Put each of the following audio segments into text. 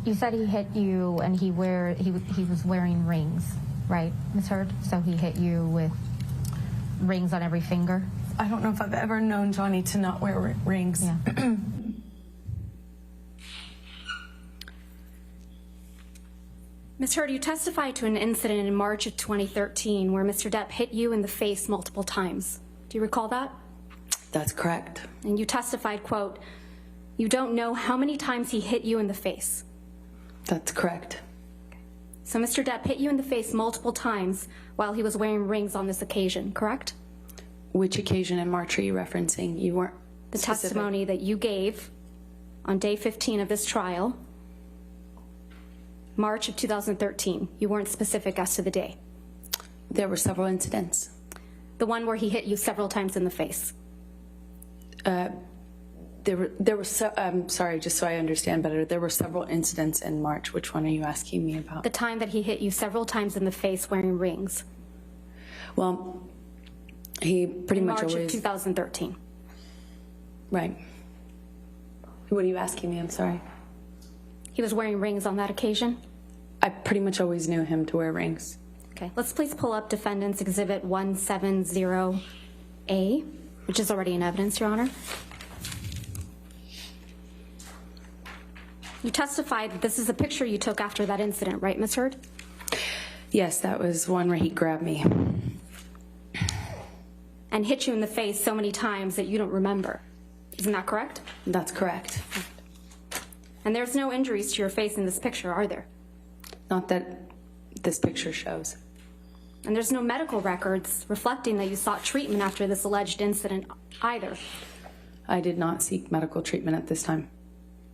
You said he hit you and he was wearing rings, right, Ms. Heard? So he hit you with rings on every finger? I don't know if I've ever known Johnny to not wear rings. Yeah. Ms. Heard, you testified to an incident in March of 2013 where Mr. Depp hit you in the face multiple times. Do you recall that? That's correct. And you testified, quote, you don't know how many times he hit you in the face. That's correct. So Mr. Depp hit you in the face multiple times while he was wearing rings on this occasion, correct? Which occasion in March are you referencing? You weren't The specific. testimony that you gave on day 15 of this trial, March of 2013. You weren't specific as to the day. There were several incidents. The one where he hit you several times in the face. Sorry, just so I understand better, there were several incidents in March. Which one are you asking me about? The time that he hit you several times in the face wearing rings. Well, he pretty much March always... of 2013. Right. What are you asking me? I'm sorry. He was wearing rings on that occasion? I pretty much always knew him to wear rings. Okay, let's please pull up Defendant's Exhibit 170A, which is already in evidence, Your Honor. You testified that this is a picture you took after that incident, right, Ms. Heard? Yes, that was one where he grabbed me. And hit you in the face so many times that you don't remember. Isn't that correct? That's correct. And there's no injuries to your face in this picture, are there? Not that this picture shows. And there's no medical records reflecting that you sought treatment after this alleged incident either. I did not seek medical treatment at this time.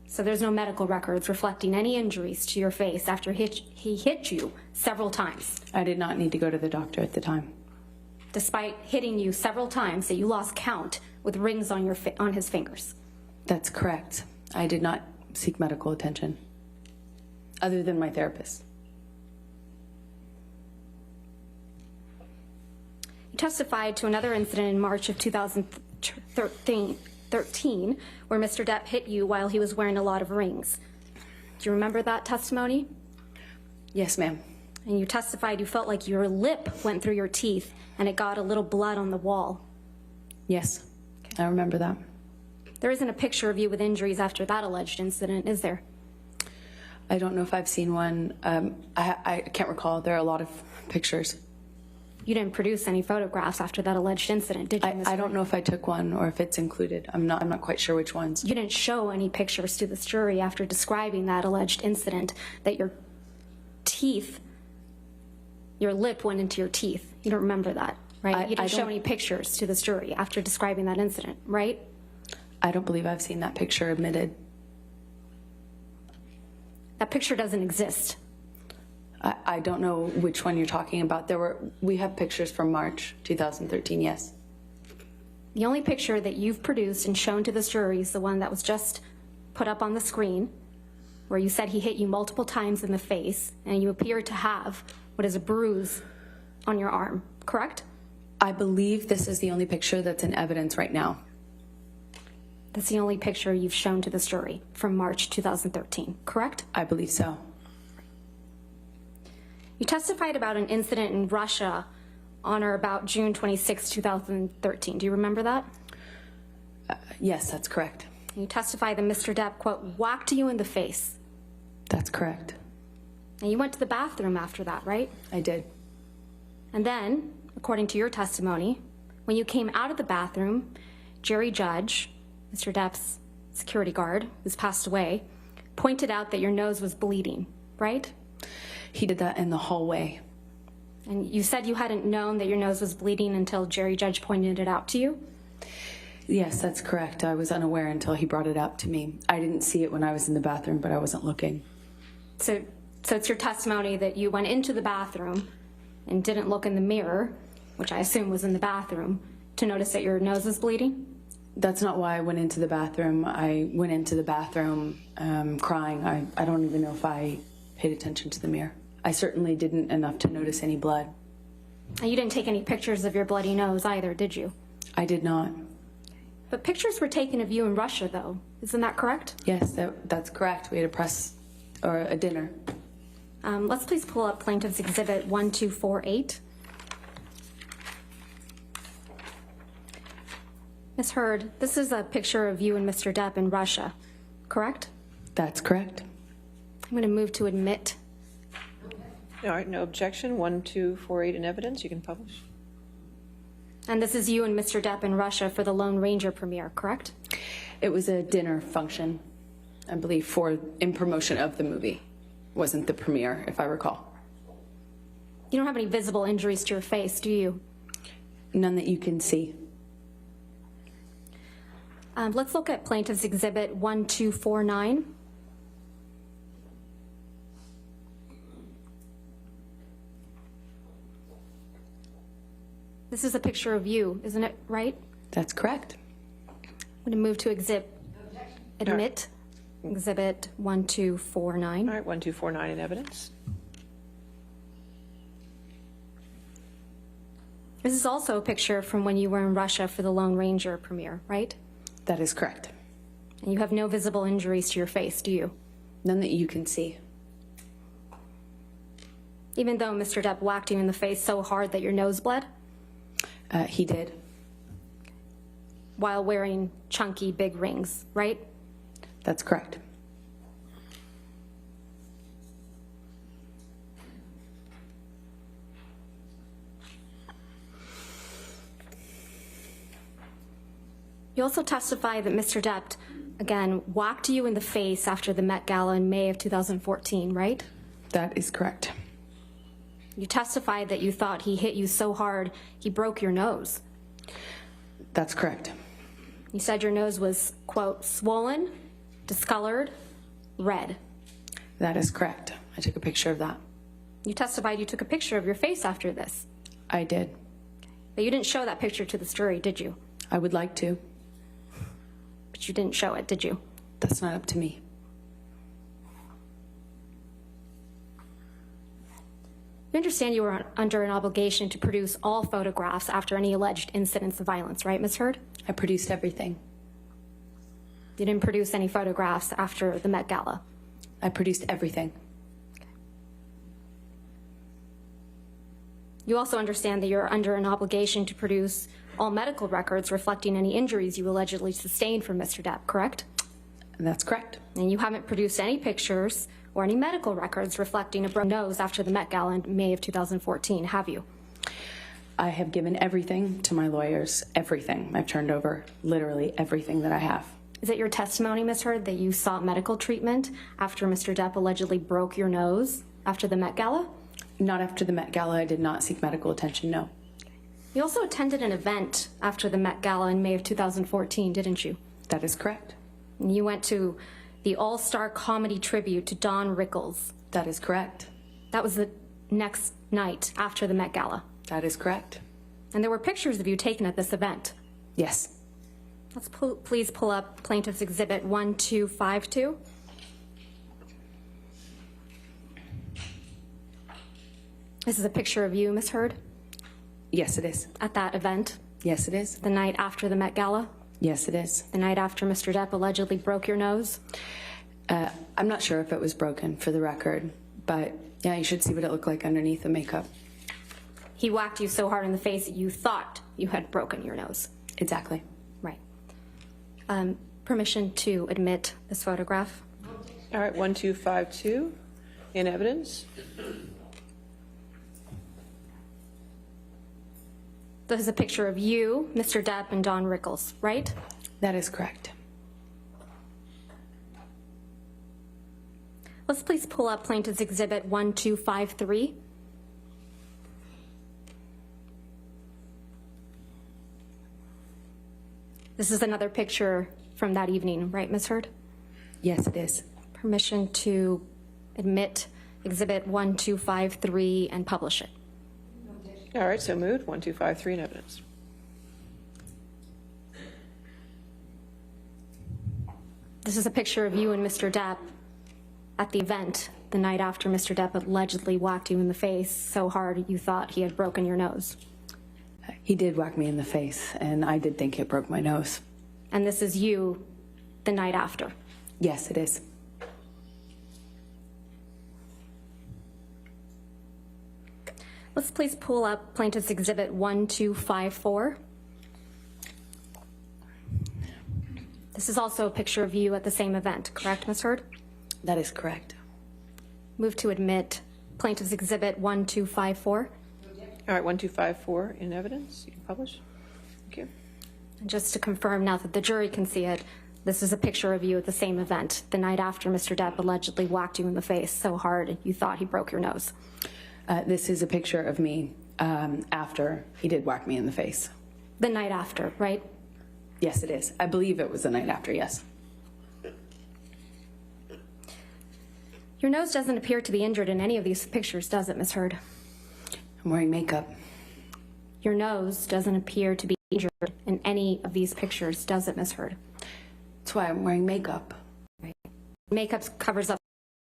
So there's no medical records reflecting any injuries to your face after he hit you several times. I did not need to go to the doctor at the time. Despite hitting you several times that you lost count with rings on his fingers. That's correct. I did not seek medical attention, other than my therapist. You testified to another incident in March of 2013 where Mr. Depp hit you while he was wearing a lot of rings. Do you remember that testimony? Yes, ma'am. And you testified you felt like your lip went through your teeth and it got a little blood on the wall. Yes, I remember that. There isn't a picture of you with injuries after that alleged incident, is there? I don't know if I've seen one. I can't recall. There are a lot of pictures. You didn't produce any photographs after that alleged incident, did you, Ms. I don't know if I took one or if it's included. I'm not quite sure which ones. You didn't show any pictures to this jury after describing that alleged incident that your teeth, your lip went into your teeth. You don't remember that, right? You didn't show any pictures to this jury after describing that incident, right? I don't believe I've seen that picture admitted. That picture doesn't exist. I don't know which one you're talking about. We have pictures from March 2013, yes. The only picture that you've produced and shown to this jury is the one that was just put up on the screen, where you said he hit you multiple times in the face, and you appear to have what is a bruise on your arm, correct? I believe this is the only picture that's in evidence right now. That's the only picture you've shown to this jury from March 2013, correct? I believe so. You testified about an incident in Russia on or about June 26, 2013. Do you remember that? Yes, that's correct. You testified that Mr. Depp, quote, whacked you in the face. That's correct. And you went to the bathroom after that, right? I did. And then, according to your testimony, when you came out of the bathroom, Jerry Judge, Mr. Depp's security guard, who's passed away, pointed out that your nose was bleeding, right? He did that in the hallway. And you said you hadn't known that your nose was bleeding until Jerry Judge pointed it out to you? Yes, that's correct. I was unaware until he brought it up to me. I didn't see it when I was in the bathroom, but I wasn't looking. So it's your testimony that you went into the bathroom and didn't look in the mirror, which I assume was in the bathroom, to notice that your nose was bleeding? That's not why I went into the bathroom. I went into the bathroom crying. I don't even know if I paid attention to the mirror. I certainly didn't enough to notice any blood. And you didn't take any pictures of your bloody nose either, did you? I did not. But pictures were taken of you in Russia, though. Isn't that correct? Yes, that's correct. We had a press or a dinner. Let's please pull up Plaintiff's Exhibit 1248. Ms. Heard, this is a picture of you and Mr. Depp in Russia, correct? That's correct. I'm going to move to admit. All right, no objection. 1248 in evidence. You can publish. And this is you and Mr. Depp in Russia for the Lone Ranger premiere, correct? It was a dinner function, I believe, in promotion of the movie. Wasn't the premiere, if I recall. You don't have any visible injuries to your face, do you? None that you can see. Let's look at Plaintiff's Exhibit 1249. This is a picture of you, isn't it right? That's correct. I'm going to move to admit Exhibit 1249. All right, 1249 in evidence. This is also a picture from when you were in Russia for the Lone Ranger premiere, right? That is correct. And you have no visible injuries to your face, do you? None that you can see. Even though Mr. Depp whacked you in the face so hard that your nose bled? He did. While wearing chunky big rings, right? That's correct. You also testify that Mr. Depp, again, whacked you in the face after the Met Gala in May of 2014, right? That is correct. You testified that you thought he hit you so hard he broke your nose. That's correct. You said your nose was, quote, swollen, discolored, red. That is correct. I took a picture of that. You testified you took a picture of your face after this. I did. But you didn't show that picture to the jury, did you? I would like to. But you didn't show it, did you? That's not up to me. You understand you were under an obligation to produce all photographs after any alleged incidents of violence, right, Ms. Heard? I produced everything. You didn't produce any photographs after the Met Gala. I produced everything. You also understand that you're under an obligation to produce all medical records reflecting any injuries you allegedly sustained from Mr. Depp, correct? That's correct. And you haven't produced any pictures or any medical records reflecting a broken nose after the Met Gala in May of 2014, have you? I have given everything to my lawyers, everything. I've turned over literally everything that I have. Is it your testimony, Ms. Heard, that you sought medical treatment after Mr. Depp allegedly broke your nose after the Met Gala? Not after the Met Gala. I did not seek medical attention, no. You also attended an event after the Met Gala in May of 2014, didn't you? That is correct. And you went to the All-Star Comedy Tribute to Don Rickles. That is correct. That was the next night after the Met Gala. That is correct. And there were pictures of you taken at this event. Yes. Let's please pull up Plaintiff's Exhibit 1252. This is a picture of you, Ms. Heard, Yes, it is. at that event, Yes, it is. the night after the Met Gala, Yes, it is. the night after Mr. Depp allegedly broke your nose. I'm not sure if it was broken, for the record, but yeah, you should see what it looked like underneath the makeup. He whacked you so hard in the face that you thought you had broken your nose. Exactly. Right. Permission to admit this photograph. All right, 1252 in evidence. This is a picture of you, Mr. Depp, and Don Rickles, right? That is correct. Let's please pull up Plaintiff's Exhibit 1253. This is another picture from that evening, right, Ms. Heard? Yes, it is. Permission to admit Exhibit 1253 and publish it. All right, so moved. 1253 in evidence. This is a picture of you and Mr. Depp at the event the night after Mr. Depp allegedly whacked you in the face so hard you thought he had broken your nose. He did whack me in the face, and I did think it broke my nose. And this is you the night after. Yes, it is. Let's please pull up Plaintiff's Exhibit 1254. This is also a picture of you at the same event, correct, Ms. Hurd? That is correct. Move to admit Plaintiff's Exhibit 1254. All right, 1254 in evidence. You can publish. Thank you. And just to confirm now that the jury can see it, this is a picture of you at the same event, the night after Mr. Depp allegedly whacked you in the face so hard you thought he broke your nose. This is a picture of me after he did whack me in the face. The night after, right? Yes, it is. I believe it was the night after, yes. Your nose doesn't appear to be injured in any of these pictures, does it, Ms. Hurd? I'm wearing makeup. Your nose doesn't appear to be injured in any of these pictures, does it, Ms. Hurd? That's why I'm wearing makeup. Right. Makeup covers up